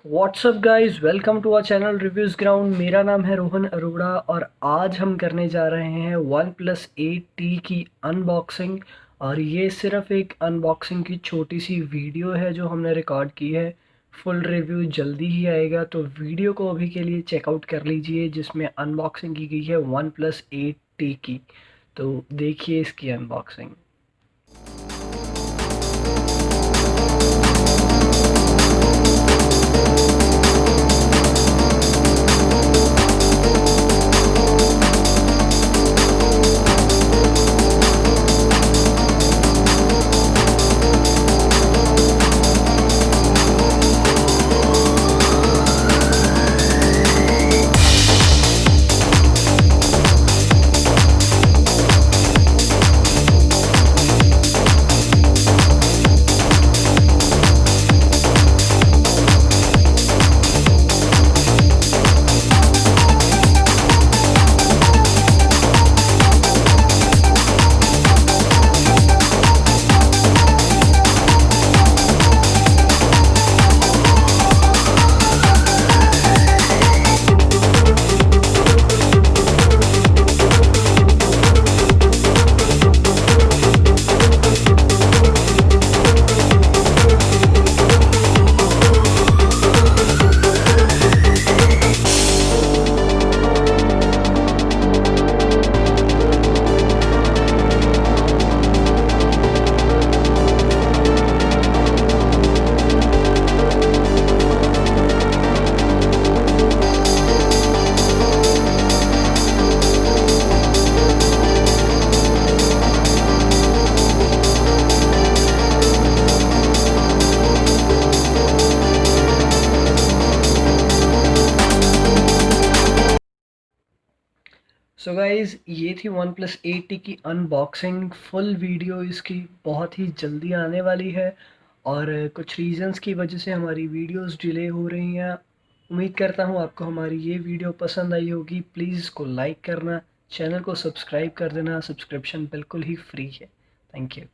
WhatsApp guys, welcome to our channel Reviews Ground. मेरा नाम है रोहन अरोड़ा और आज हम करने जा रहे हैं वन प्लस 8T की अनबॉक्सिंग। और ये सिर्फ एक अनबॉक्सिंग की छोटी सी वीडियो है जो हमने रिकॉर्ड की है। फुल रिव्यू जल्दी ही आएगा, तो वीडियो को अभी के लिए चेकआउट कर लीजिए जिसमें अनबॉक्सिंग की गई है वन प्लस 8T की। तो देखिए इसकी अनबॉक्सिंग। सो गाइज़, ये थी वन प्लस 8T की अनबॉक्सिंग। फुल वीडियो इसकी बहुत ही जल्दी आने वाली है और कुछ रीज़न्स की वजह से हमारी वीडियोस डिले हो रही हैं। उम्मीद करता हूँ आपको हमारी ये वीडियो पसंद आई होगी। प्लीज़ इसको लाइक करना, चैनल को सब्सक्राइब कर देना। सब्सक्रिप्शन बिल्कुल ही फ्री है। Thank you.